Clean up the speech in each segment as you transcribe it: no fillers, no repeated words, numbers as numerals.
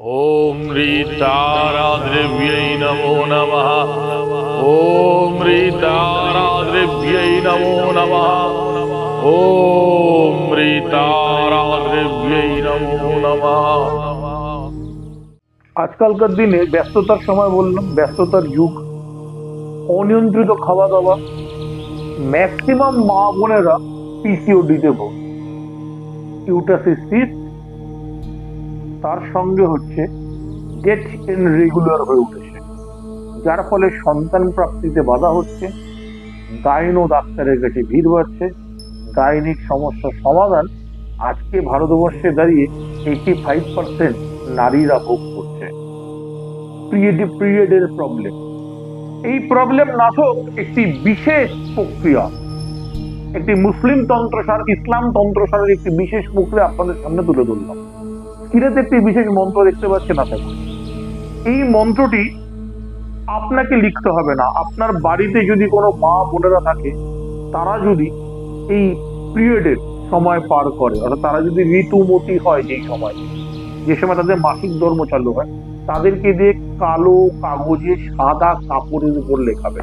ओम ह्रीताराद्रिव्यै नमो नमः। ओम ह्रीताराद्रिव्यै नमो नमः। ओम ह्रीताराद्रिव्यै नमो नमः। আজকালকার দিনে ব্যস্ততার সময় বললাম, ব্যস্ততার যুগ, অনিয়ন্ত্রিত খাওয়া দাওয়া, ম্যাক্সিমাম মা বোনেরা পিসিওডিতে ভোগে। ইউটাসিস সিস্ট, তার সঙ্গে হচ্ছে ডেট ইনরেগুলার হয়ে উঠেছে, যার ফলে সন্তান প্রাপ্তিতে বাধা হচ্ছে। গাইনো ডাক্তারের কাছে ভিড় বাড়ছে। গাইনিক সমস্যার সমাধান আজকে ভারতবর্ষে দাঁড়িয়ে 85% নারীরা ভোগ করছে। পিরিয়ডের প্রবলেম, এই প্রবলেম নাশক একটি বিশেষ প্রক্রিয়া, একটি মুসলিম তন্ত্রসার, ইসলাম তন্ত্রসারের একটি বিশেষ প্রক্রিয়া আপনাদের সামনে তুলে ধরলাম। স্ক্রিনে একটি বিশেষ মন্ত্র দেখতে পাচ্ছেন, আশা করি এই মন্ত্রটি আপনাকে লিখতে হবে না। আপনার বাড়িতে যদি কোনো মা বোনেরা থাকে, তারা যদি এই পিরিয়ডের সময় পার করে, অর্থাৎ তারা যদি ঋতুমতী হয়, যে সময় তাদের মাসিক ধর্ম চালু হয়, তাদেরকে দিয়ে কালো কাগজে সাদা কাপড়ের উপর লেখাবে।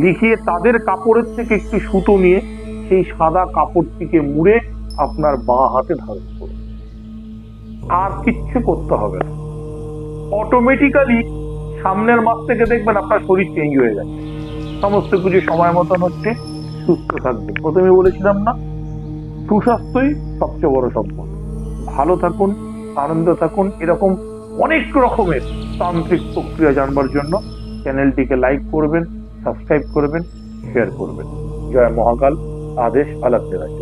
লিখিয়ে তাদের কাপড়ের থেকে একটি সুতো নিয়ে সেই সাদা কাপড়টিকে মুড়ে আপনার বাঁ হাতে ধারণ করুন। আর কিচ্ছু করতে হবে না। অটোমেটিক্যালি সামনের মাস থেকে দেখবেন আপনার শরীর চেঞ্জ হয়ে যাচ্ছে, সমস্ত কিছু সময় মতন হচ্ছে, সুস্থ থাকবে। প্রথমে বলেছিলাম না, সুস্বাস্থ্যই সবচেয়ে বড় সম্পদ। ভালো থাকুন, আনন্দ থাকুন। এরকম অনেক রকমের তান্ত্রিক প্রক্রিয়া জানবার জন্য চ্যানেলটিকে লাইক করবেন, সাবস্ক্রাইব করবেন, শেয়ার করবেন। জয় মহাকাল। আদেশ আলাপ রাজ্য।